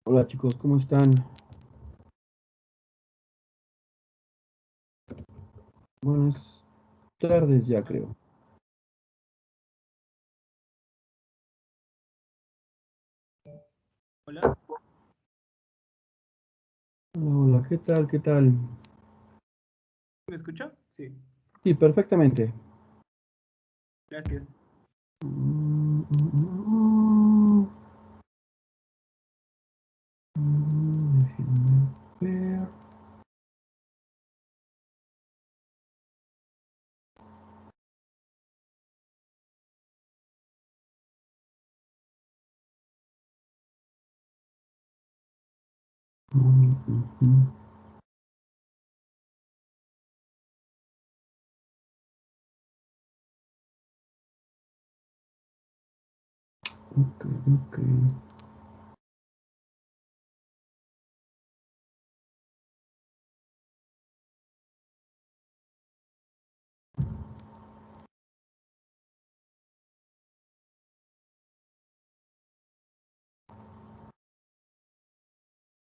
Hola chicos, ¿cómo están? Buenas tardes ya creo. Hola, Hola, hola, ¿qué tal? ¿Qué tal? ¿me escucha? Sí, Sí, perfectamente. gracias. Mm, mm, mm, Déjenme ver. Mm. Ok, ok.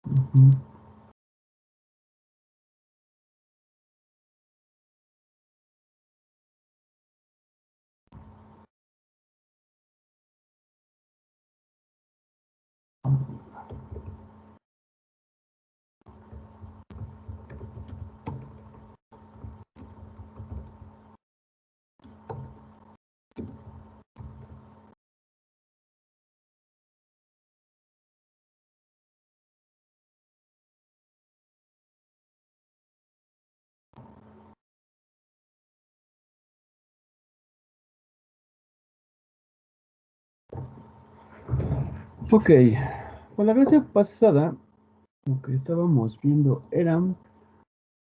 Ujú. Ok, pues la clase pasada lo que estábamos viendo era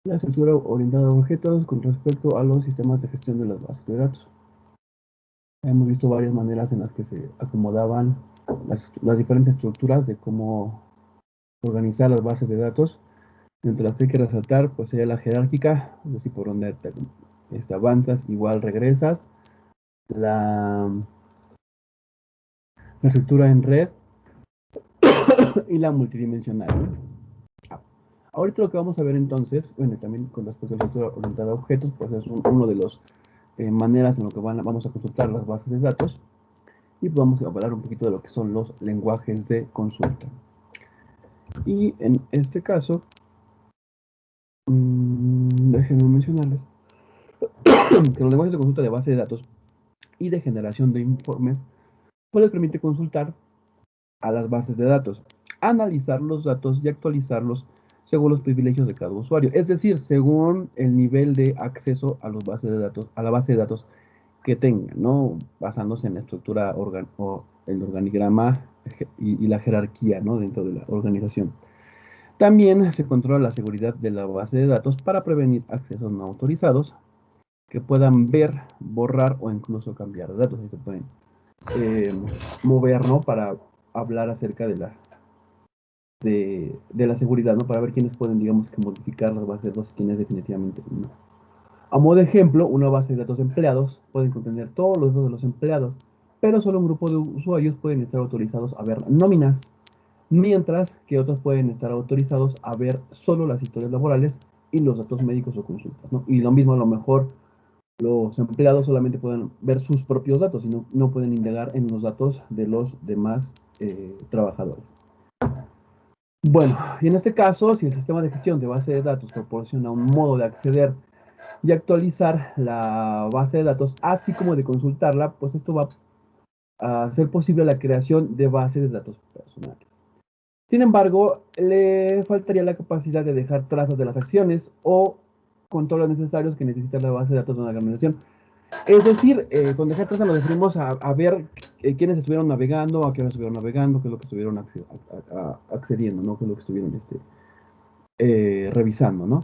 la estructura orientada a objetos con respecto a los sistemas de gestión de las bases de datos. Hemos visto varias maneras en las que se acomodaban las diferentes estructuras de cómo organizar las bases de datos. Entre las que hay que resaltar, pues sería la jerárquica, es decir, por donde te avanzas, igual regresas. La, la estructura en red y la multidimensional, ¿no? Ahorita lo que vamos a ver entonces, bueno, también con respecto a la estructura orientada a objetos, pues es uno de los maneras en lo que vamos a consultar las bases de datos y vamos a hablar un poquito de lo que son los lenguajes de consulta. Y en este caso, déjenme mencionarles que los lenguajes de consulta de base de datos y de generación de informes pues les permite consultar a las bases de datos, analizar los datos y actualizarlos según los privilegios de cada usuario, es decir, según el nivel de acceso a los bases de datos, a la base de datos que tengan, ¿no? Basándose en la estructura o el organigrama y la jerarquía, ¿no? Dentro de la organización. También se controla la seguridad de la base de datos para prevenir accesos no autorizados que puedan ver, borrar o incluso cambiar datos. Ahí se pueden eh, mover, ¿no? Para hablar acerca de la seguridad, ¿no? Para ver quiénes pueden, digamos, que modificar las bases de datos y quiénes definitivamente no. A modo de ejemplo, una base de datos de empleados puede contener todos los datos de los empleados, pero solo un grupo de usuarios pueden estar autorizados a ver nóminas, mientras que otros pueden estar autorizados a ver solo las historias laborales y los datos médicos o consultas, ¿no? Y lo mismo a lo mejor los empleados solamente pueden ver sus propios datos y no pueden indagar en los datos de los demás trabajadores. Bueno, y en este caso, si el sistema de gestión de base de datos proporciona un modo de acceder y actualizar la base de datos, así como de consultarla, pues esto va a hacer posible la creación de bases de datos personales. Sin embargo, le faltaría la capacidad de dejar trazas de las acciones o controles necesarios que necesita la base de datos de una organización. Es decir, con dejar trazas nos referimos a ver quiénes estuvieron navegando, a qué hora estuvieron navegando, qué es lo que estuvieron accediendo, ¿no? Qué es lo que estuvieron revisando, ¿no?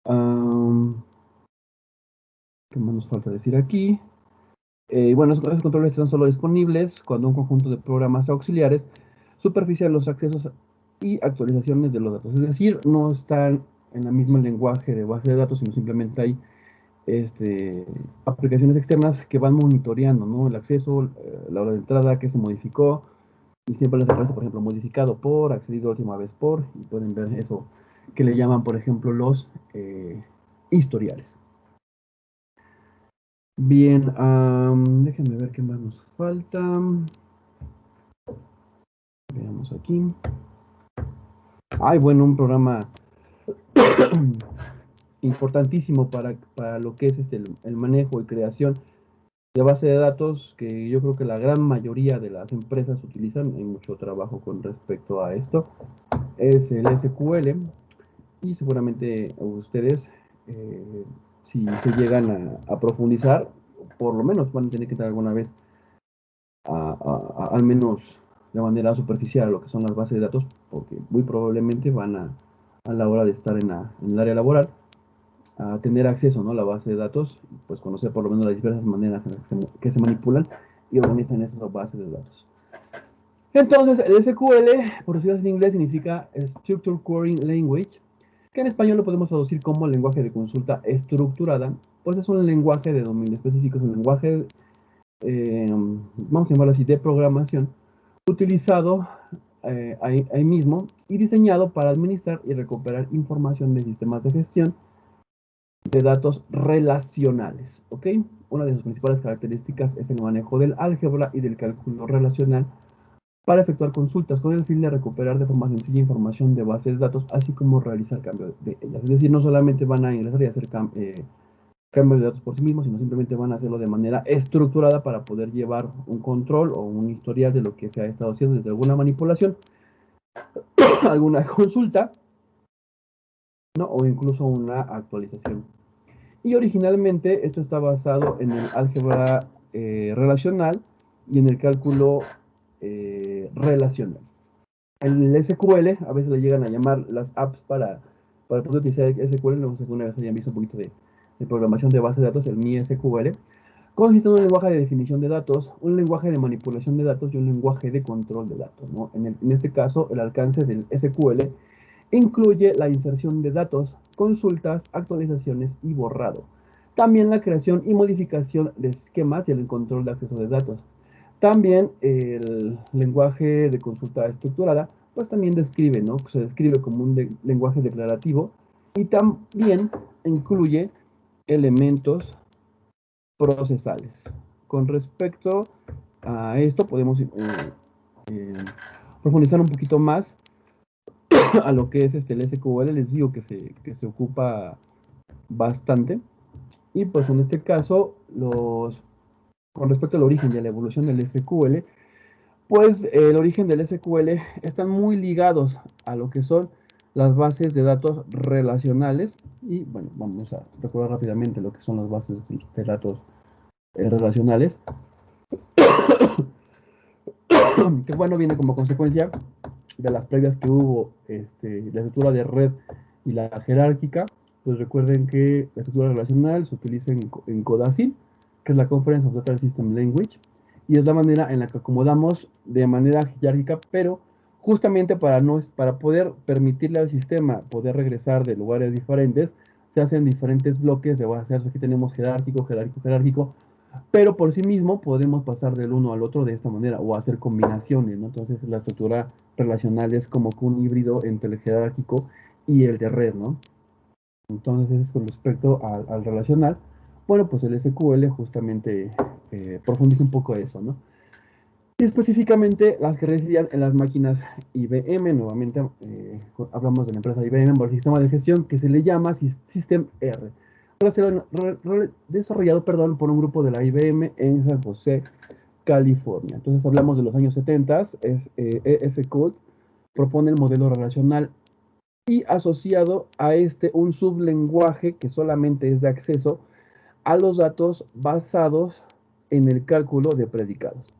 Um, ¿Qué más nos falta decir aquí? Bueno, esos controles están solo disponibles cuando un conjunto de programas auxiliares supervisa los accesos y actualizaciones de los datos. Es decir, no están en el mismo lenguaje de base de datos, sino simplemente hay aplicaciones externas que van monitoreando, ¿no? El acceso, la hora de entrada, qué se modificó y siempre les aparece, por ejemplo, modificado por, accedido última vez por, y pueden ver eso que le llaman, por ejemplo, los historiales. Bien, déjenme ver qué más nos falta. Veamos aquí. Ay, bueno, un programa importantísimo para lo que es el manejo y creación de base de datos, que yo creo que la gran mayoría de las empresas utilizan. Hay mucho trabajo con respecto a esto. Es el SQL, y seguramente ustedes, si se llegan a profundizar, por lo menos van a tener que entrar alguna vez al menos de manera superficial a lo que son las bases de datos, porque muy probablemente van a la hora de estar en el área laboral a tener acceso, ¿no?, a la base de datos, pues conocer por lo menos las diversas maneras en las que se manipulan y organizan esas bases de datos. Entonces, el SQL, por decirlo en inglés, significa Structured Query Language, que en español lo podemos traducir como lenguaje de consulta estructurada. Pues es un lenguaje de dominio específico, es un lenguaje, vamos a llamarlo así, de programación, utilizado ahí mismo y diseñado para administrar y recuperar información de sistemas de gestión de datos relacionales, ¿ok? Una de sus principales características es el manejo del álgebra y del cálculo relacional para efectuar consultas con el fin de recuperar de forma sencilla información de bases de datos, así como realizar cambios de ellas. Es decir, no solamente van a ingresar y hacer cambios de datos por sí mismos, sino simplemente van a hacerlo de manera estructurada para poder llevar un control o un historial de lo que se ha estado haciendo desde alguna manipulación, alguna consulta, ¿no?, o incluso una actualización. Y originalmente esto está basado en el álgebra relacional y en el cálculo relacional. El SQL, a veces le llegan a llamar las apps para poder utilizar el SQL, no sé si alguna vez hayan visto un poquito de programación de base de datos, el MySQL. Consiste en un lenguaje de definición de datos, un lenguaje de manipulación de datos y un lenguaje de control de datos, ¿no? En este caso, el alcance del SQL incluye la inserción de datos, consultas, actualizaciones y borrado. También la creación y modificación de esquemas y el control de acceso de datos. También el lenguaje de consulta estructurada, pues también describe, ¿no? Se describe como un lenguaje declarativo y también incluye elementos procesales. Con respecto a esto, podemos eh, profundizar un poquito más a lo que es el SQL. Les digo que se ocupa bastante. Y pues en este caso, con respecto al origen y a la evolución del SQL, pues el origen del SQL están muy ligados a lo que son las bases de datos relacionales. Y bueno, vamos a recordar rápidamente lo que son las bases de datos relacionales. Que bueno, viene como consecuencia de las previas que hubo, la estructura de red y la jerárquica. Pues recuerden que la estructura relacional se utiliza en CODASIL, que es la Conference of Data System Language, y es la manera en la que acomodamos de manera jerárquica, pero justamente para poder permitirle al sistema poder regresar de lugares diferentes, se hacen diferentes bloques de bases. Aquí tenemos jerárquico, jerárquico, jerárquico, pero por sí mismo podemos pasar del uno al otro de esta manera o hacer combinaciones, ¿no? Entonces la estructura relacional es como que un híbrido entre el jerárquico y el de red, ¿no? Entonces, con respecto al relacional, bueno, pues el SQL justamente profundiza un poco eso, ¿no? Y específicamente las que residían en las máquinas IBM. Nuevamente hablamos de la empresa IBM por el sistema de gestión que se le llama System R, desarrollado, por un grupo de la IBM en San José, California. Entonces hablamos de los años 70. EF Code propone el modelo relacional y asociado a un sublenguaje que solamente es de acceso a los datos basados en el cálculo de predicados.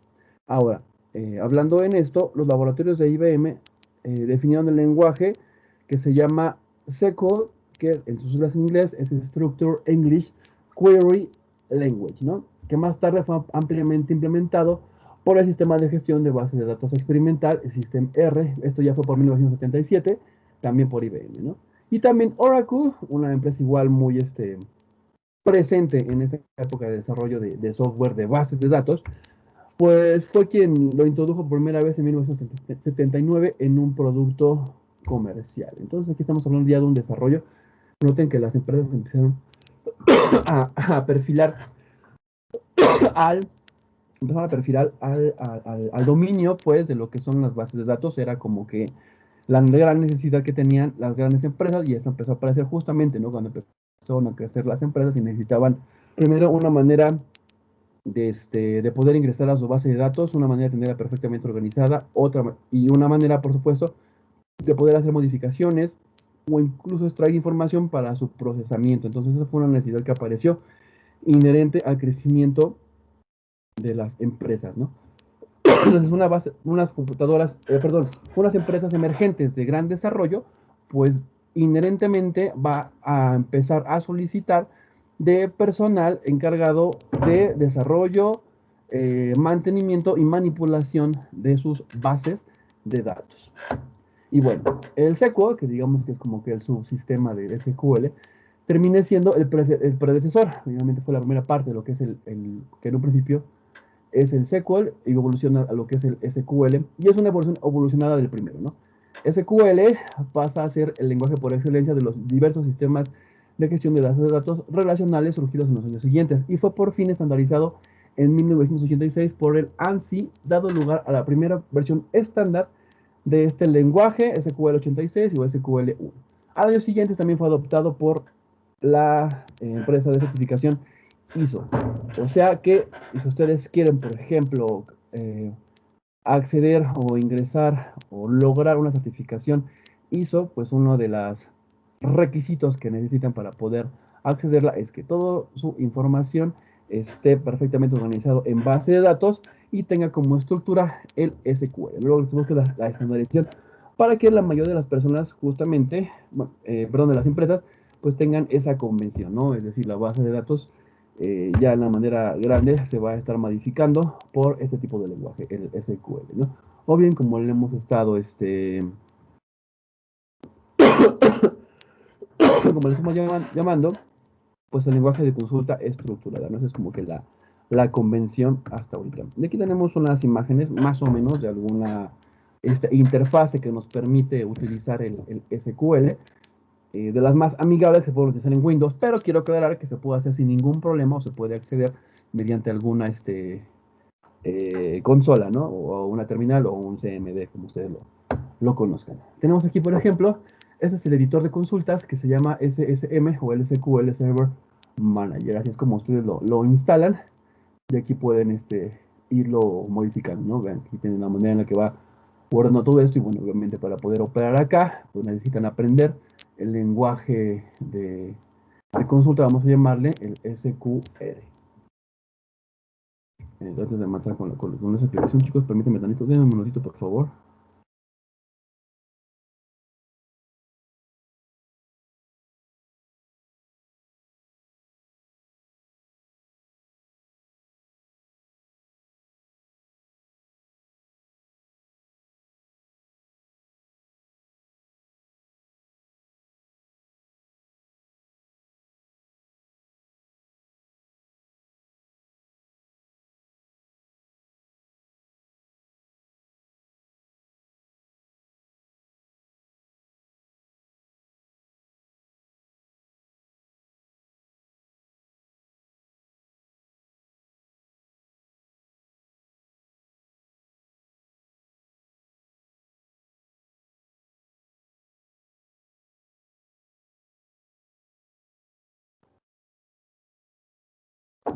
Ahora, hablando en esto, los laboratorios de IBM definieron el lenguaje que se llama SQL, que en sus siglas en inglés es Structured English Query Language, ¿no?, que más tarde fue ampliamente implementado por el sistema de gestión de bases de datos experimental, el System R. Esto ya fue por 1977, también por IBM, ¿no? Y también Oracle, una empresa igual muy presente en esta época de desarrollo de software de bases de datos, Pues fue quien lo introdujo por primera vez en 1979 en un producto comercial. Entonces aquí estamos hablando ya de un desarrollo. Noten que las empresas empezaron a perfilar al empezaron a perfilar al dominio, pues, de lo que son las bases de datos. Era como que la gran necesidad que tenían las grandes empresas, y esto empezó a aparecer justamente, ¿no? Cuando empezaron a crecer las empresas y necesitaban, primero, una manera de poder ingresar a su base de datos, una manera de tenerla perfectamente organizada, y una manera, por supuesto, de poder hacer modificaciones o incluso extraer información para su procesamiento. Entonces, esa fue una necesidad que apareció inherente al crecimiento de las empresas, ¿no? Entonces, unas computadoras, unas empresas emergentes de gran desarrollo, pues inherentemente va a empezar a solicitar de personal encargado de desarrollo, mantenimiento y manipulación de sus bases de datos. Y bueno, el SQL, que digamos que es como que el subsistema de SQL, termina siendo el predecesor. Obviamente fue la primera parte de lo que es que en un principio es el SQL y evoluciona a lo que es el SQL, y es una evolución evolucionada del primero, ¿no? SQL pasa a ser el lenguaje por excelencia de los diversos sistemas de gestión de bases de datos relacionales surgidos en los años siguientes, y fue por fin estandarizado en 1986 por el ANSI, dado lugar a la primera versión estándar de este lenguaje, SQL 86 o SQL 1. Al año siguiente también fue adoptado por la empresa de certificación ISO. O sea que si ustedes quieren, por ejemplo, acceder o ingresar o lograr una certificación ISO, pues uno de los requisitos que necesitan para poder accederla es que toda su información esté perfectamente organizado en base de datos y tenga como estructura el SQL. Luego tenemos que la estandarización para que la mayoría de las personas, justamente, de las empresas, pues tengan esa convención, ¿no? Es decir, la base de datos ya en la manera grande se va a estar modificando por este tipo de lenguaje, el SQL, ¿no? O bien, como le hemos estado, como le estamos llamando, pues el lenguaje de consulta estructurada, ¿no? Esa es como que la convención hasta ahorita. Y aquí tenemos unas imágenes más o menos de alguna interfase que nos permite utilizar el SQL. De las más amigables se pueden utilizar en Windows, pero quiero aclarar que se puede hacer sin ningún problema o se puede acceder mediante alguna consola, ¿no? O una terminal o un CMD, como ustedes lo conozcan. Tenemos aquí, por ejemplo, este es el editor de consultas que se llama SSM o el SQL Server Manager. Así es como ustedes lo instalan y aquí pueden irlo modificando, ¿no? Vean, aquí tienen la manera en la que va guardando todo esto y bueno, obviamente para poder operar acá, pues necesitan aprender el lenguaje de consulta, vamos a llamarle el SQL. Antes de matar con esa aplicación, chicos, permítanme tantito, denme un minutito, por favor.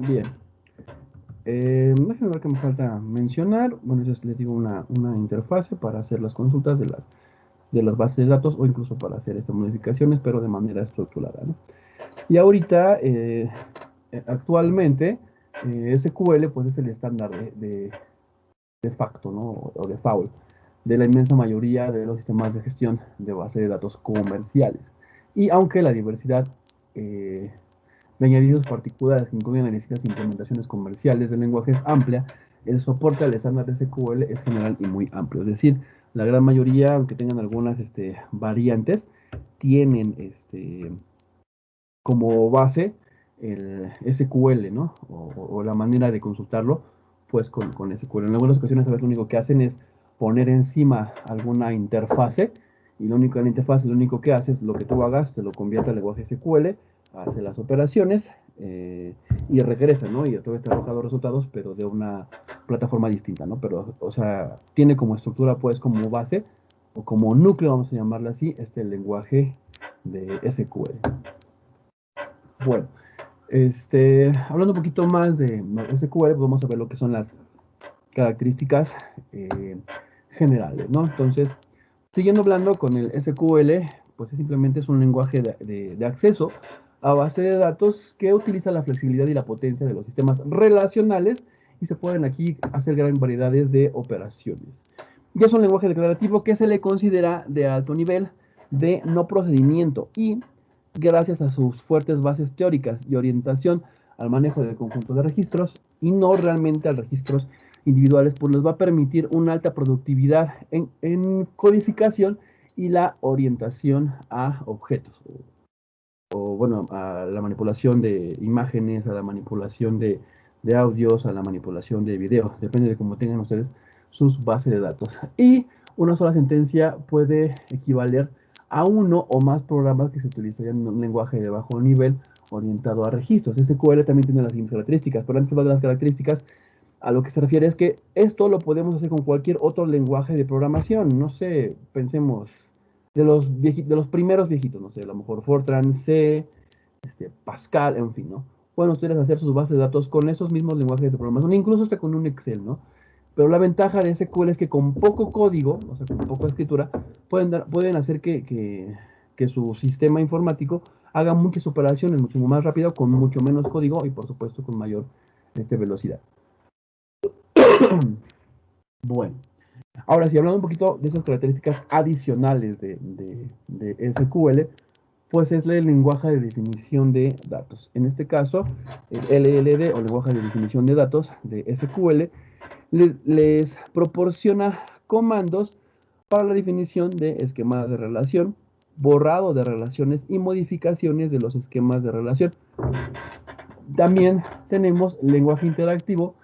Bien. Déjenme ver qué me falta mencionar. Bueno, yo les digo una interfase para hacer las consultas de las bases de datos o incluso para hacer estas modificaciones, pero de manera estructurada, ¿no? Y ahorita, actualmente, SQL pues es el estándar de facto, ¿no? O de default de la inmensa mayoría de los sistemas de gestión de base de datos comerciales. Y aunque la diversidad de añadidos particulares que incluyen distintas implementaciones comerciales del lenguaje es amplia, el soporte al estándar de SQL es general y muy amplio. Es decir, la gran mayoría, aunque tengan algunas variantes, tienen como base el SQL, ¿no? O la manera de consultarlo pues con SQL. En algunas ocasiones, a veces lo único que hacen es poner encima alguna interfase, y lo único en la interfase, lo único que hace es lo que tú hagas, te lo convierte al lenguaje SQL, hace las operaciones y regresa, ¿no? Y otra vez te arroja los resultados, pero de una plataforma distinta, ¿no? Pero, o sea, tiene como estructura, pues, como base, o como núcleo, vamos a llamarlo así, este lenguaje de SQL. Bueno, hablando un poquito más de SQL, pues vamos a ver lo que son las características generales, ¿no? Entonces, siguiendo hablando con el SQL, pues simplemente es un lenguaje de acceso a base de datos que utiliza la flexibilidad y la potencia de los sistemas relacionales y se pueden aquí hacer gran variedades de operaciones. Y es un lenguaje declarativo que se le considera de alto nivel de no procedimiento y gracias a sus fuertes bases teóricas y orientación al manejo del conjunto de registros y no realmente a registros individuales, pues les va a permitir una alta productividad en codificación y la orientación a objetos, o bueno, a la manipulación de imágenes, a la manipulación de audios, a la manipulación de videos, depende de cómo tengan ustedes sus bases de datos. Y una sola sentencia puede equivaler a uno o más programas que se utilizarían en un lenguaje de bajo nivel orientado a registros. SQL también tiene las mismas características, pero antes de las características, a lo que se refiere es que esto lo podemos hacer con cualquier otro lenguaje de programación. No sé, pensemos de los primeros viejitos, no sé, a lo mejor Fortran, C, Pascal, en fin, ¿no? Pueden ustedes hacer sus bases de datos con esos mismos lenguajes de programación, incluso hasta con un Excel, ¿no? Pero la ventaja de SQL es que con poco código, o sea, con poca escritura, pueden hacer que su sistema informático haga muchas operaciones mucho más rápido, con mucho menos código y, por supuesto, con mayor velocidad. Bueno, ahora sí, hablando un poquito de esas características adicionales de SQL, pues es el lenguaje de definición de datos. En este caso, el LLD o lenguaje de definición de datos de SQL les proporciona comandos para la definición de esquemas de relación, borrado de relaciones y modificaciones de los esquemas de relación. También tenemos el lenguaje interactivo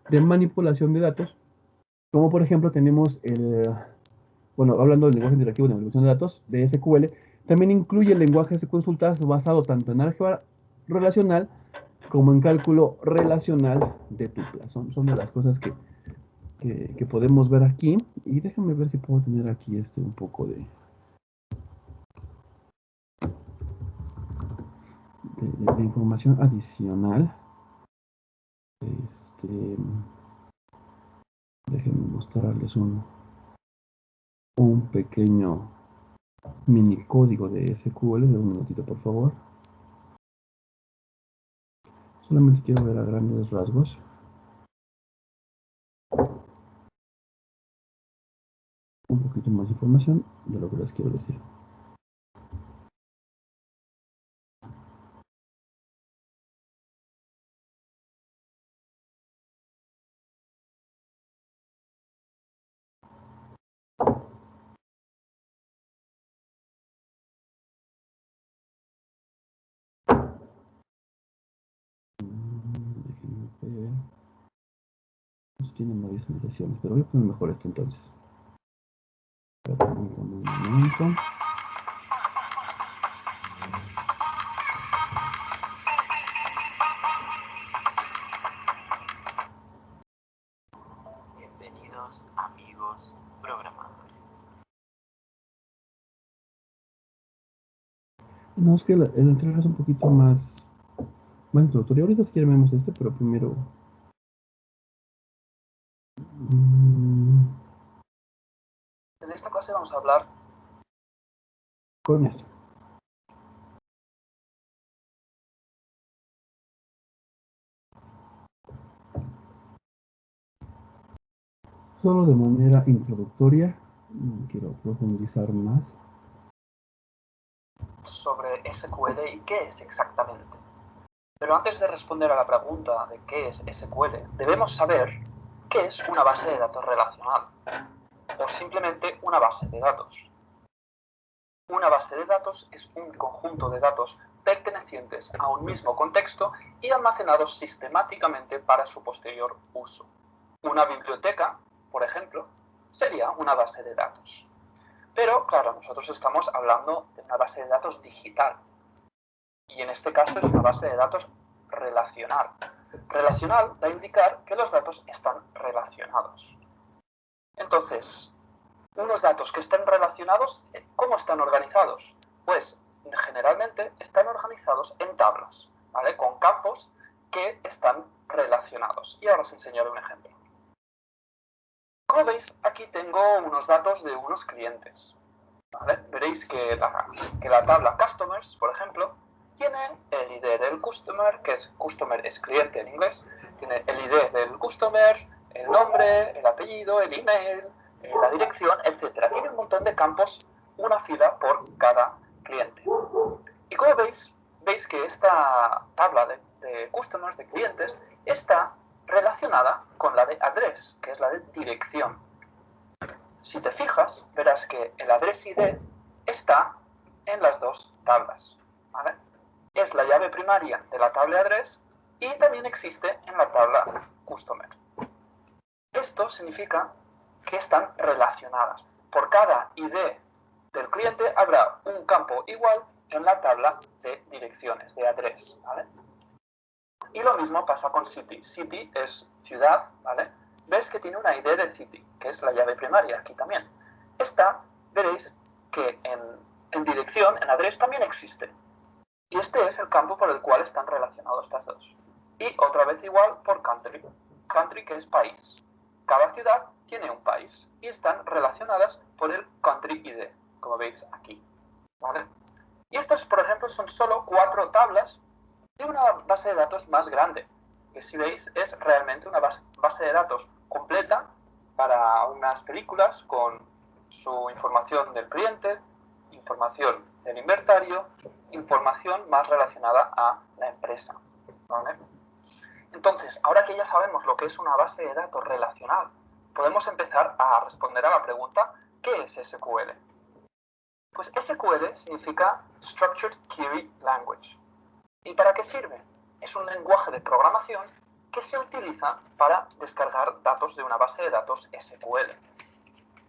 de manipulación de datos, como por ejemplo tenemos bueno, hablando del lenguaje interactivo de manipulación de datos de SQL, también incluye lenguajes de consultas basado tanto en álgebra relacional como en cálculo relacional de tuplas. Son de las cosas que podemos ver aquí. Y déjenme ver si puedo tener aquí un poco de información adicional. Déjenme mostrarles un pequeño mini código de SQL. De un minutito, por favor. Solamente quiero ver a grandes rasgos. Un poquito más de información de lo que les quiero decir. Déjenme ver. Tienen varias invitaciones, pero voy a poner mejor esto entonces. Un momento. Bienvenidos, amigos programadores. No, es que el anterior es un poquito más introductorio. Ahorita si quieren vemos pero primero. En esta clase vamos a hablar Con esto. Solo de manera introductoria. No quiero profundizar más. sobre SQL y qué es exactamente. Pero antes de responder a la pregunta de qué es SQL, debemos saber qué es una base de datos relacional o simplemente una base de datos. Una base de datos es un conjunto de datos pertenecientes a un mismo contexto y almacenados sistemáticamente para su posterior uso. Una biblioteca, por ejemplo, sería una base de datos. Pero, claro, nosotros estamos hablando de una base de datos digital. Y en este caso es una base de datos relacional. Relacional da a indicar que los datos están relacionados. Entonces, unos datos que estén relacionados, ¿cómo están organizados? Pues generalmente están organizados en tablas, ¿vale? Con campos que están relacionados. Y ahora os enseñaré un ejemplo. Como veis, aquí tengo unos datos de unos clientes, ¿vale? Veréis que la tabla Customers, por ejemplo, tiene el ID del Customer, que es Customer es cliente en inglés, tiene el ID del Customer, el nombre, el apellido, el email, la dirección, etc. Tiene un montón de campos, una fila por cada cliente. Y como veis que esta tabla de customers, de clientes, está relacionada con la de address, que es la de dirección. Si te fijas, verás que el address ID está en las dos tablas, ¿vale? Es la llave primaria de la tabla address y también existe en la tabla customer. Esto significa que están relacionadas. Por cada ID del cliente habrá un campo igual en la tabla de direcciones, de address, ¿vale? Y lo mismo pasa con city. City es ciudad, ¿vale? Ves que tiene una ID de city, que es la llave primaria aquí también. Esta, veréis que en dirección, en address, también existe. Y este es el campo por el cual están relacionados estas dos. Y otra vez igual por country. Country, que es país. Cada ciudad tiene un país y están relacionadas por el country ID, como veis aquí, ¿vale? Y estos, por ejemplo, son solo 4 tablas de una base de datos más grande, que si veis es realmente una base de datos completa para unas películas con su información del cliente, información del inventario, información más relacionada a la empresa, ¿vale? Entonces, ahora que ya sabemos lo que es una base de datos relacional, podemos empezar a responder a la pregunta, ¿qué es SQL? Pues SQL significa Structured Query Language. ¿Y para qué sirve? Es un lenguaje de programación que se utiliza para descargar datos de una base de datos SQL.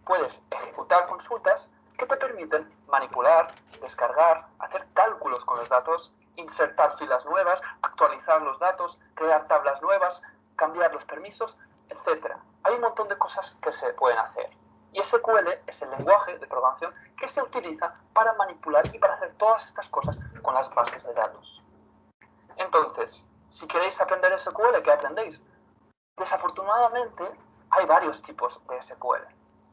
Puedes ejecutar consultas que te permiten manipular, descargar, hacer cálculos con los datos, insertar filas nuevas, actualizar los datos, crear tablas nuevas, cambiar los permisos, etc. Hay un montón de cosas que se pueden hacer. Y SQL es el lenguaje de programación que se utiliza para manipular y para hacer todas estas cosas con las bases de datos. Entonces, si queréis aprender SQL, ¿qué aprendéis? Desafortunadamente, hay varios tipos de SQL.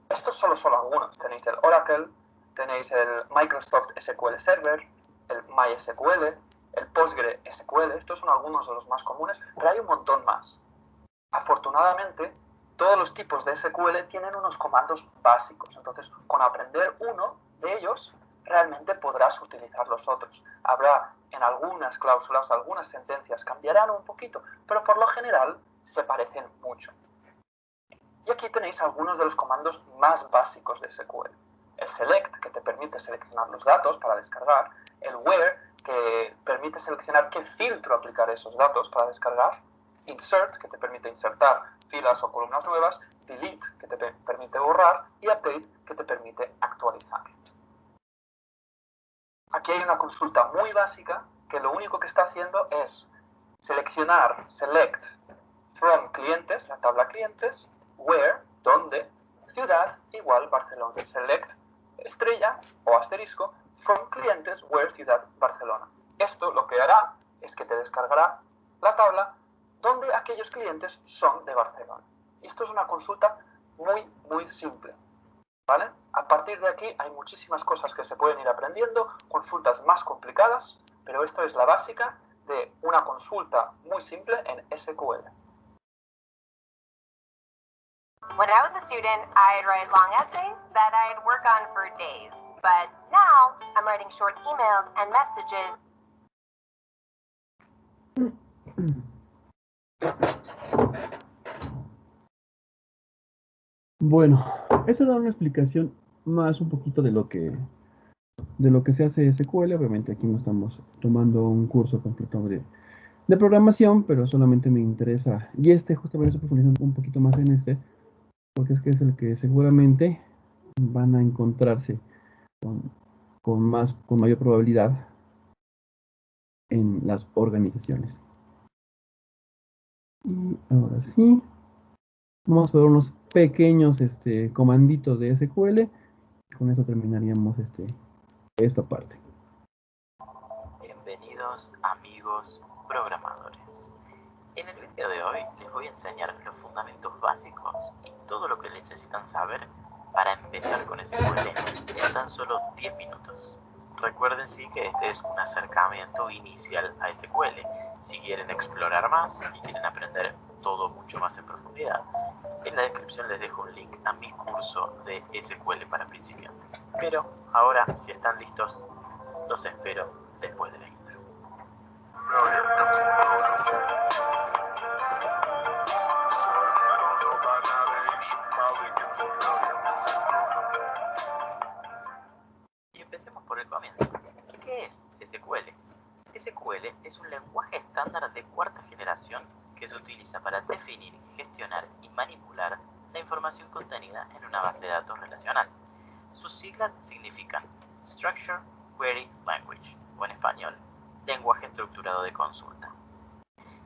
Estos solo son algunos. Tenéis el Oracle, tenéis el Microsoft SQL Server, el MySQL, el PostgreSQL. Estos son algunos de los más comunes, pero hay un montón más. Afortunadamente, todos los tipos de SQL tienen unos comandos básicos. Entonces, con aprender uno de ellos, realmente podrás utilizar los otros. Habrá en algunas cláusulas, algunas sentencias cambiarán un poquito, pero por lo general se parecen mucho. Y aquí tenéis algunos de los comandos más básicos de SQL. El select, que te permite seleccionar los datos para descargar. El where, que permite seleccionar qué filtro aplicar a esos datos para descargar. Insert, que te permite insertar filas o columnas nuevas. Delete, que te permite borrar. Y update, que te permite actualizar. Aquí hay una consulta muy básica que lo único que está haciendo es seleccionar select from clientes, la tabla clientes, where, donde, ciudad igual Barcelona. Select estrella o asterisco from clientes where ciudad Barcelona. Esto lo que hará es que te descargará la tabla donde aquellos clientes son de Barcelona. Y esto es una consulta muy simple, ¿vale? A partir de aquí hay muchísimas cosas que se pueden ir aprendiendo, consultas más complicadas, pero esto es la básica de una consulta muy simple en SQL. When I was a student, I'd write long essays that I'd work on for days. But now, I'm writing short emails and messages. Bueno, eso da una explicación más un poquito de lo que se hace SQL. Obviamente aquí no estamos tomando un curso completo de programación, pero solamente me interesa. Y justamente estoy profundizando un poquito más en porque es que es el que seguramente van a encontrarse con, con mayor probabilidad en las organizaciones. Y ahora sí, vamos a ver unos pequeños comanditos de SQL. Con eso terminaríamos esta parte. Bienvenidos amigos programadores. En el vídeo de hoy les voy a enseñar los fundamentos básicos y todo lo que necesitan saber para empezar con SQL en tan solo 10 minutos. Recuerden sí que este es un acercamiento inicial a SQL. Si quieren explorar más y quieren aprender todo mucho más en profundidad, en la descripción les dejo un link a mi curso de SQL para principiantes. Pero ahora, si están listos, los espero después de la intro. Y empecemos por el comienzo. ¿Qué es SQL? SQL es un lenguaje estándar de cuarta generación que se utiliza para definir, gestionar y manipular la información contenida en una base de datos relacional. Sus siglas significan Structure Query Language, o en español, lenguaje estructurado de consulta.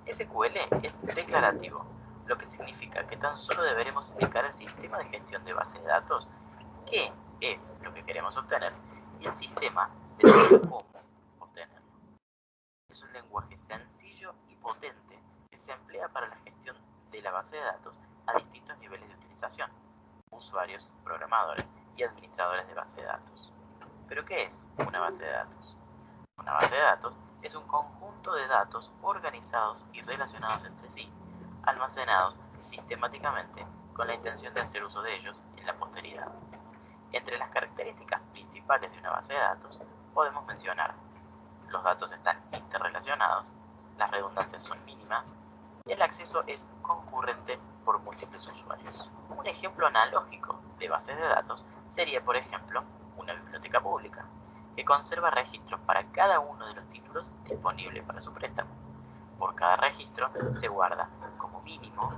SQL es declarativo, lo que significa que tan solo deberemos indicar al sistema de gestión de base de datos qué es lo que queremos obtener y el sistema decide cómo obtenerlo. Es un lenguaje sencillo y potente que se emplea para la gestión de la base de datos a distintos niveles de utilización, usuarios, programadores y administradores de base de datos. ¿Pero qué es una base de datos? Una base de datos es un conjunto de datos organizados y relacionados entre sí, almacenados sistemáticamente con la intención de hacer uso de ellos en la posteridad. Entre las características principales de una base de datos podemos mencionar: los datos están interrelacionados, las redundancias son mínimas y el acceso es concurrente por múltiples usuarios. Un ejemplo analógico de base de datos sería, por ejemplo, una biblioteca pública, que conserva registros para cada uno de los títulos disponibles para su préstamo. Por cada registro se guarda, como mínimo,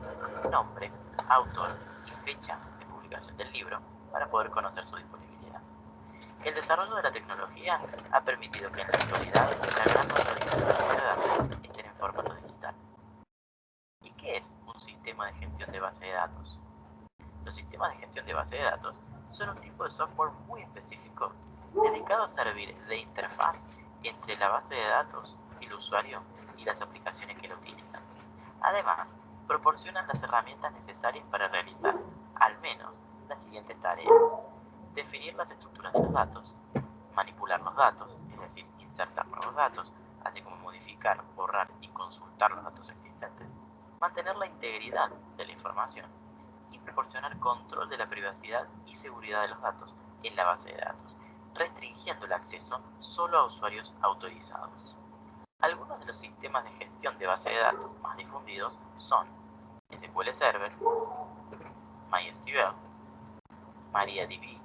nombre, autor y fecha de publicación del libro para poder conocer su disponibilidad. El desarrollo de la tecnología ha permitido que en la actualidad la gran mayoría de las bases de datos estén en formato digital. ¿Y qué es un sistema de gestión de base de datos? Los sistemas de gestión de base de datos son un tipo de software muy específico dedicado a servir de interfaz entre la base de datos, el usuario y las aplicaciones que lo utilizan. Además, proporcionan las herramientas necesarias para realizar, al menos, las siguientes tareas: definir las estructuras de los datos, manipular los datos, es decir, insertar nuevos datos, así como modificar, borrar y consultar los datos existentes, mantener la integridad de la información y proporcionar control de la privacidad y seguridad de los datos en la base de datos, restringiendo el acceso solo a usuarios autorizados. Algunos de los sistemas de gestión de base de datos más difundidos son SQL Server, MySQL, MariaDB,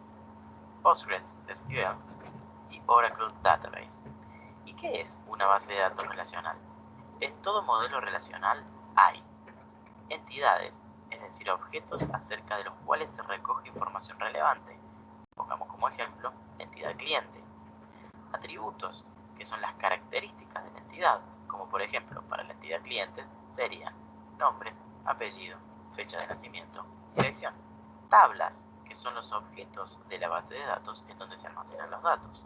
PostgreSQL y Oracle Database. ¿Y qué es una base de datos relacional? En todo modelo relacional hay entidades, es decir, objetos acerca de los cuales se recoge información relevante. Pongamos como ejemplo entidad cliente. Atributos, que son las características de la entidad, como por ejemplo para la entidad cliente serían nombre, apellido, fecha de nacimiento, dirección. Tablas, que son los objetos de la base de datos en donde se almacenan los datos.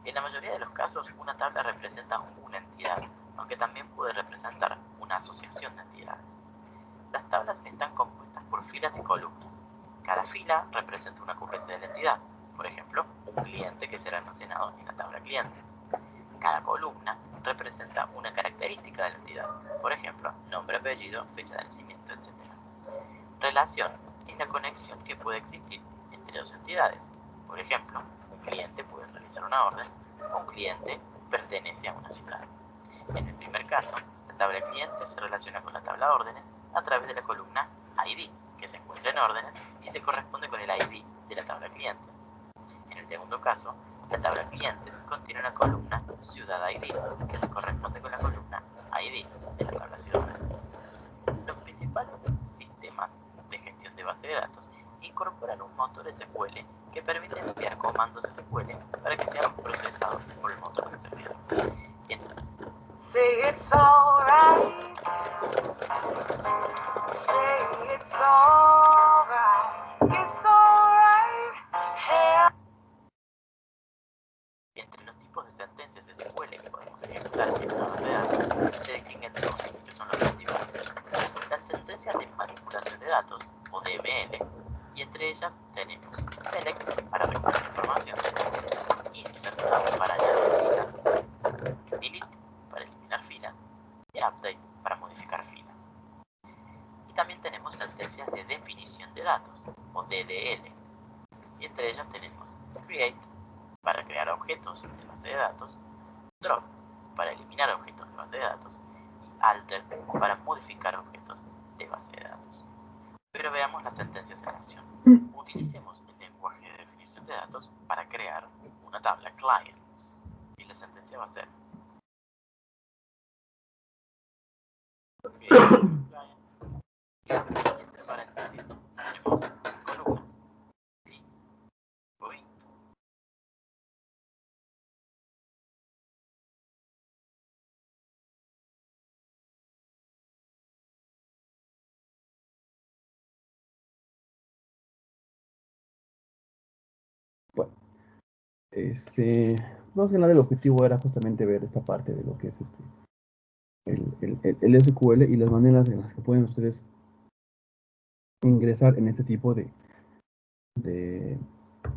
En la mayoría de los casos, una tabla representa una entidad, aunque también puede representar una asociación de entidades. Las tablas están compuestas por filas y columnas. Cada fila representa una ocurrencia de la entidad, por ejemplo, un cliente que será almacenado en la tabla cliente. Cada columna representa una característica de la entidad, por ejemplo, nombre, apellido, fecha de nacimiento, etc. Relación es la conexión que puede existir entre dos entidades. Por ejemplo, un cliente puede realizar una orden o un cliente pertenece a una ciudad. En el primer caso, la tabla cliente se relaciona con la tabla órdenes a través de la columna ID, que se encuentra en órdenes y se corresponde con el ID de la tabla cliente. En el segundo caso, la tabla clientes contiene una columna ciudad ID, que se corresponde con la columna ID de la tabla ciudadana. Los principales sistemas de gestión de base de datos incorporan un motor SQL que permite enviar comandos SQL para que sean procesados por el motor determinado. Say it's alright. Say it's alright. It's alright. Hey. Entre los tipos de sentencias SQL que podemos ejecutar en una base de datos se distinguen dos, que son los principales. Las sentencias de manipulación de datos, o DML, y entre ellas tenemos select para recoger información, insert para añadir filas, delete para eliminar filas y update para modificar filas. Y también tenemos sentencias de definición de datos, o DDL, y entre ellas tenemos create para crear objetos de base de datos, drop para eliminar objetos de base de datos y alter para modificar objetos de base de datos. Pero veamos las sentencias en acción. Utilicemos el lenguaje de definición de datos para crear una tabla clients. Y la sentencia va a ser create client, entre paréntesis, tenemos columnas, y voy. Bueno, más que nada el objetivo era justamente ver esta parte de lo que es el SQL y las maneras en las que pueden ustedes ingresar en este tipo de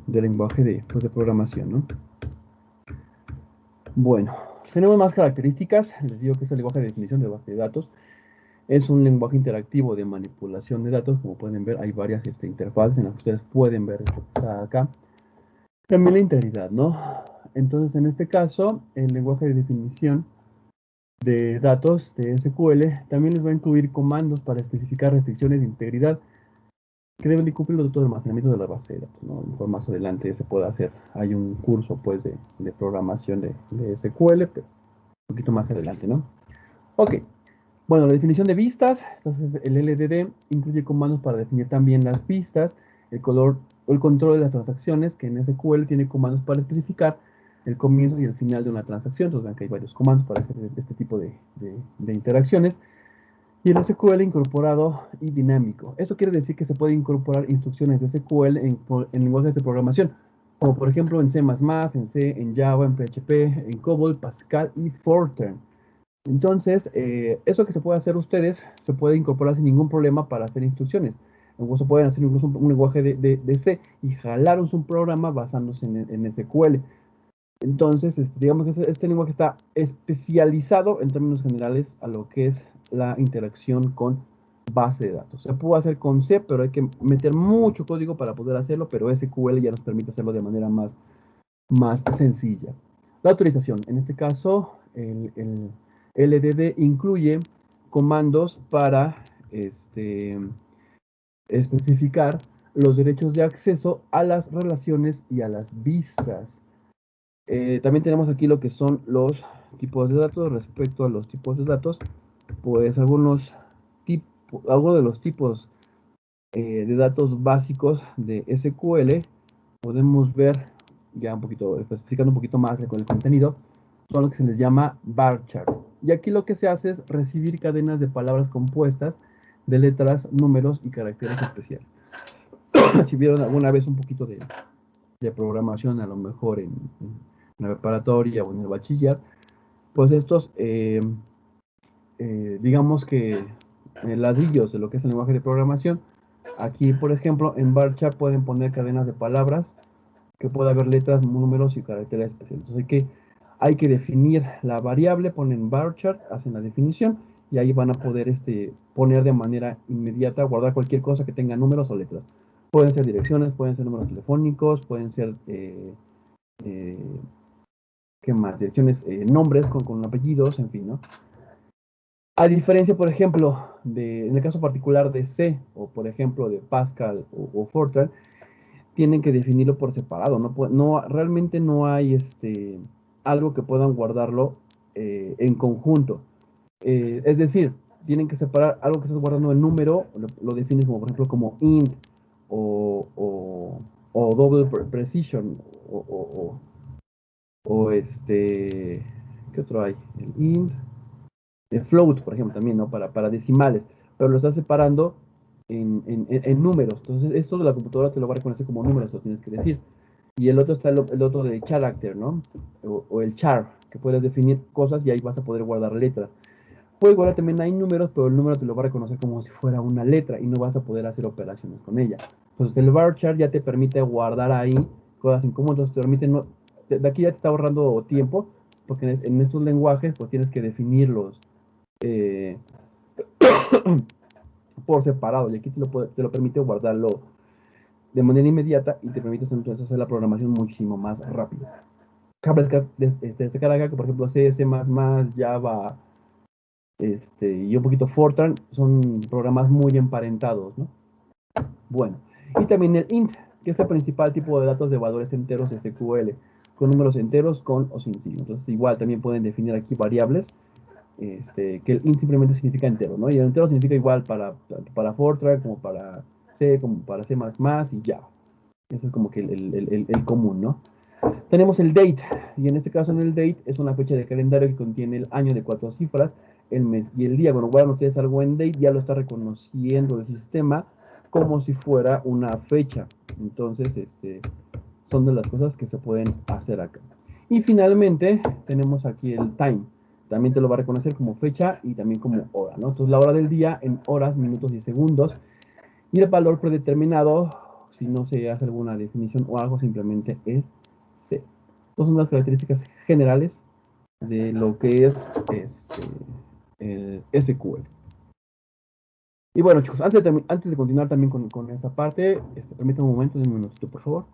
lenguaje de programación, ¿no? Bueno, tenemos más características. Les digo que es el lenguaje de definición de base de datos. Es un lenguaje interactivo de manipulación de datos. Como pueden ver, hay varias interfaces en las que ustedes pueden ver esto que está acá. También la integridad, ¿no? Entonces, en este caso, el lenguaje de definición de datos de SQL también les va a incluir comandos para especificar restricciones de integridad que deben de cumplir los datos de almacenamiento de la base de datos, ¿no? Mejor más adelante se puede hacer. Hay un curso, pues, de programación de SQL, pero un poquito más adelante, ¿no? Ok. Bueno, la definición de vistas. Entonces, el LDD incluye comandos para definir también las vistas, el color o el control de las transacciones, que en SQL tiene comandos para especificar el comienzo y el final de una transacción. Entonces, vean que hay varios comandos para hacer este tipo de interacciones. Y el SQL incorporado y dinámico. Esto quiere decir que se puede incorporar instrucciones de SQL en lenguajes de programación, como por ejemplo en C++, en C, en Java, en PHP, en COBOL, Pascal y Fortran. Entonces, eso que se puede hacer ustedes, se puede incorporar sin ningún problema para hacer instrucciones. Incluso pueden hacer incluso un lenguaje de C y jalar un programa basándose en SQL. Entonces, digamos que este lenguaje está especializado en términos generales a lo que es la interacción con base de datos. Se puede hacer con C, pero hay que meter mucho código para poder hacerlo, pero SQL ya nos permite hacerlo de manera más sencilla. La autorización, en este caso, el LDD incluye comandos para especificar los derechos de acceso a las relaciones y a las vistas. También tenemos aquí lo que son los tipos de datos. Respecto a los tipos de datos, pues algunos de los tipos de datos básicos de SQL podemos ver ya un poquito, especificando un poquito más con el contenido, son lo que se les llama bar chart. Y aquí lo que se hace es recibir cadenas de palabras compuestas de letras, números y caracteres especiales. Si vieron alguna vez un poquito de programación, a lo mejor en la preparatoria o en el bachiller, pues estos, digamos que ladrillos de lo que es el lenguaje de programación. Aquí, por ejemplo, en bar chart pueden poner cadenas de palabras que puede haber letras, números y caracteres especiales. Entonces hay que definir la variable, ponen bar chart, hacen la definición y ahí van a poder poner de manera inmediata, guardar cualquier cosa que tenga números o letras. Pueden ser direcciones, pueden ser números telefónicos, pueden ser ¿qué más? Direcciones, nombres con apellidos, en fin, ¿no? A diferencia, por ejemplo, en el caso particular de C, o por ejemplo de Pascal o Fortran, tienen que definirlo por separado, realmente no hay algo que puedan guardarlo en conjunto. Es decir, tienen que separar algo que estás guardando en número, lo defines como, por ejemplo, como int o, o, o double precision ¿qué otro hay? El int, el float, por ejemplo, también, ¿no? Para decimales, pero lo estás separando en números. Entonces, esto de la computadora te lo va a reconocer como números, lo tienes que decir. Y el otro está el otro de character, ¿no? O el char, que puedes definir cosas y ahí vas a poder guardar letras. Puedes guardar también hay números, pero el número te lo va a reconocer como si fuera una letra y no vas a poder hacer operaciones con ella. Entonces el varchar ya te permite guardar ahí cosas en común, entonces te permite, no, de aquí ya te está ahorrando tiempo, porque en estos lenguajes pues tienes que definirlos eh, por separado y aquí te lo permite guardarlo de manera inmediata y te permite entonces hacer la programación muchísimo más rápido. Desde Caraga, que por ejemplo C, C++, Java, y un poquito Fortran, son programas muy emparentados, ¿no? Bueno, y también el int, que es el principal tipo de datos de valores enteros SQL, con números enteros, con o sin signo. Entonces, igual también pueden definir aquí variables, que el int simplemente significa entero, ¿no? Y el entero significa igual para Fortran, como para C, como para C++ y Java. Eso es como que el común, ¿no? Tenemos el date, y en este caso en el date es una fecha de calendario que contiene el año de 4 cifras, el mes y el día. Cuando guardan ustedes algo en date, ya lo está reconociendo el sistema como si fuera una fecha. Entonces, son de las cosas que se pueden hacer acá. Y finalmente, tenemos aquí el time. También te lo va a reconocer como fecha y también como hora, ¿no? Entonces, la hora del día en horas, minutos y segundos. Y el valor predeterminado, si no se hace alguna definición o algo, simplemente es C. Estas son las características generales de lo que es el SQL. Y bueno, chicos, antes de continuar también con esa parte, permítanme un momento, un minutito, por favor.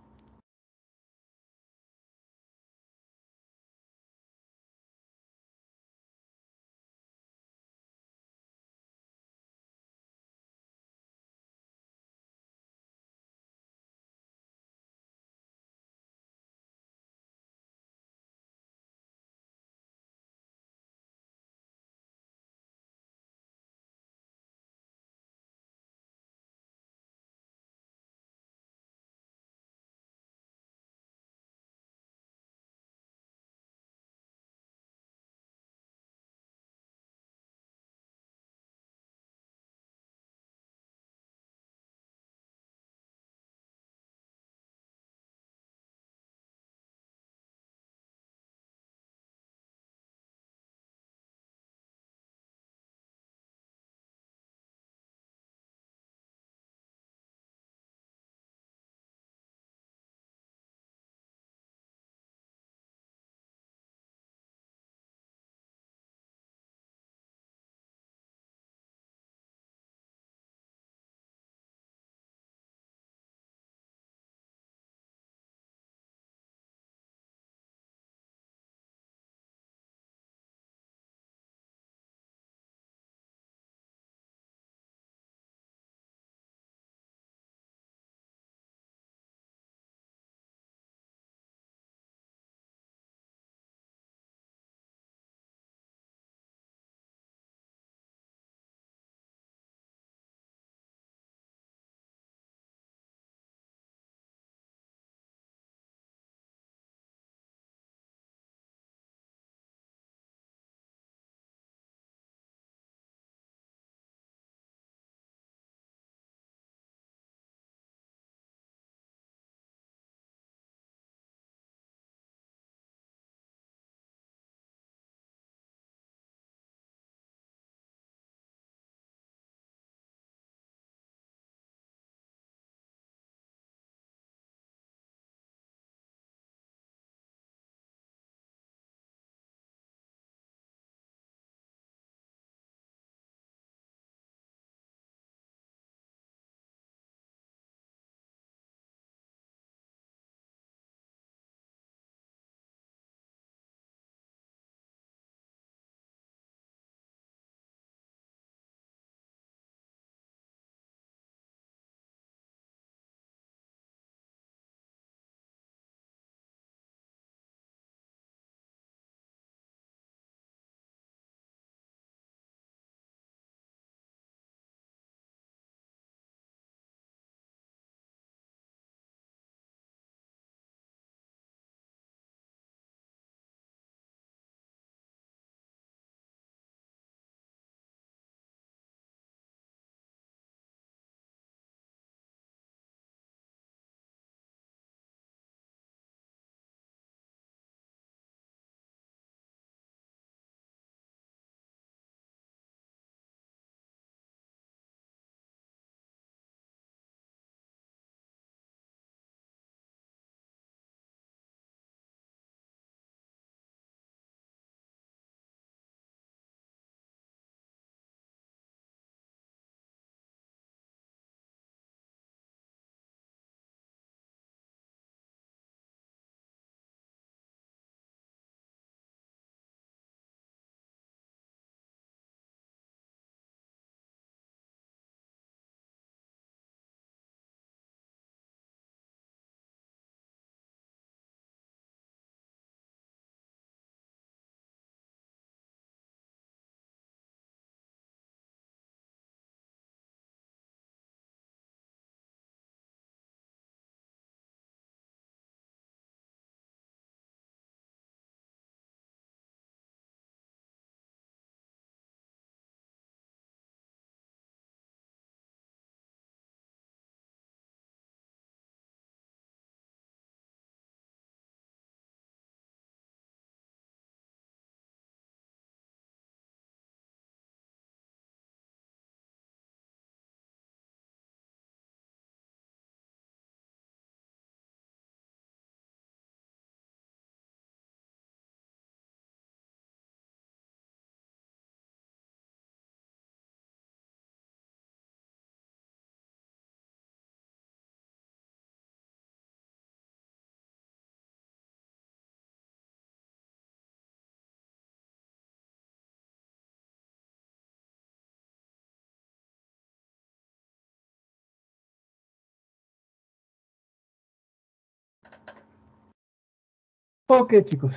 Ok, chicos,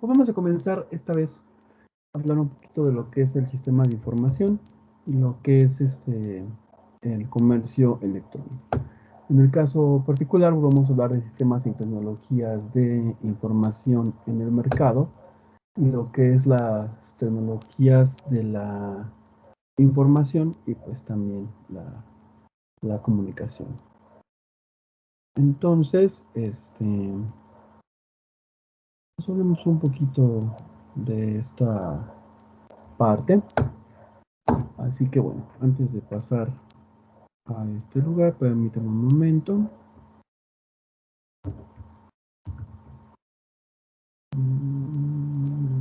pues vamos a comenzar esta vez a hablar un poquito de lo que es el sistema de información y lo que es el comercio electrónico. En el caso particular vamos a hablar de sistemas y tecnologías de información en el mercado y lo que es las tecnologías de la información y pues también la comunicación. Entonces, pues hablemos un poquito de esta parte. Así que bueno, antes de pasar a este lugar, permítanme un momento.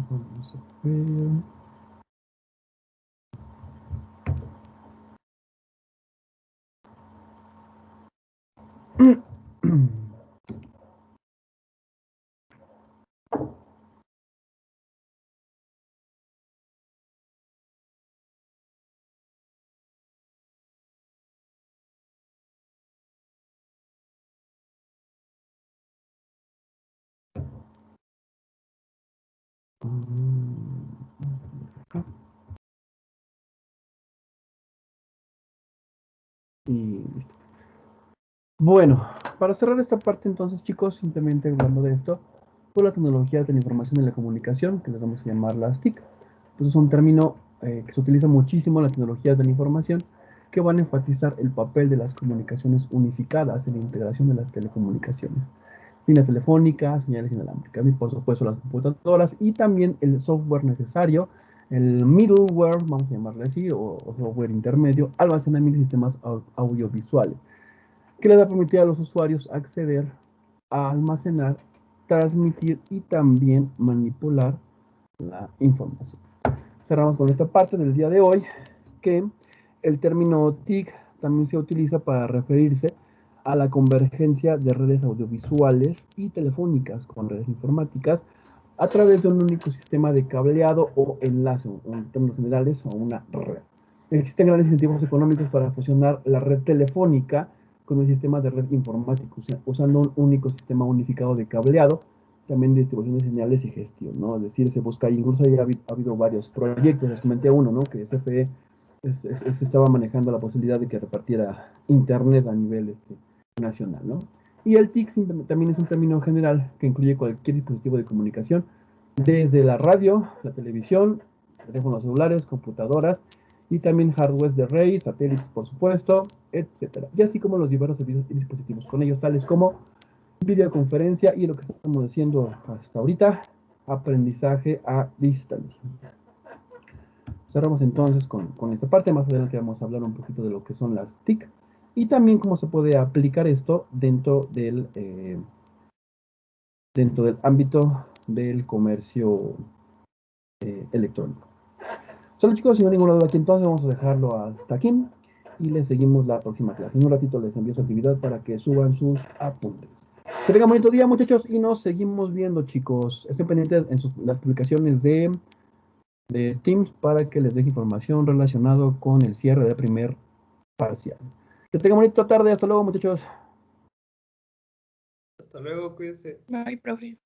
Vamos a ver. Y listo. Bueno, para cerrar esta parte entonces, chicos, simplemente hablando de esto, por la tecnología de la información y la comunicación, que les vamos a llamar las TIC. Entonces es un término que se utiliza muchísimo en las tecnologías de la información, que van a enfatizar el papel de las comunicaciones unificadas en la integración de las telecomunicaciones. Líneas telefónicas, señales inalámbricas y por supuesto las computadoras y también el software necesario, el middleware, vamos a llamarle así, o software intermedio, almacenamiento de sistemas audiovisuales, que les va a permitir a los usuarios acceder a almacenar, transmitir y también manipular la información. Cerramos con esta parte del día de hoy, que el término TIC también se utiliza para referirse a la convergencia de redes audiovisuales y telefónicas con redes informáticas a través de un único sistema de cableado o enlace, o en términos generales, o una red. Existen grandes incentivos económicos para fusionar la red telefónica con un sistema de red informático, usando un único sistema unificado de cableado, también de distribución de señales y gestión, ¿no? Es decir, se busca, incluso ahí ha habido varios proyectos, les comenté uno, ¿no? Que CFE se estaba manejando la posibilidad de que repartiera internet a nivel nacional, ¿no? Y el TIC también es un término general que incluye cualquier dispositivo de comunicación, desde la radio, la televisión, teléfonos celulares, computadoras y también hardware de red, satélites, por supuesto, etcétera. Y así como los diversos servicios y dispositivos con ellos, tales como videoconferencia y lo que estamos haciendo hasta ahorita, aprendizaje a distancia. Cerramos entonces con esta parte. Más adelante vamos a hablar un poquito de lo que son las TIC y también cómo se puede aplicar esto dentro del ámbito del comercio electrónico. Solo, chicos, si no hay ninguna duda aquí, entonces vamos a dejarlo hasta aquí y les seguimos la próxima clase. En un ratito les envío su actividad para que suban sus apuntes. Que tengan bonito día, muchachos, y nos seguimos viendo, chicos. Estén pendientes en las publicaciones de Teams para que les deje información relacionada con el cierre del primer parcial. Que tengan bonita tarde. Hasta luego, muchachos. Hasta luego, cuídense. Bye, profe.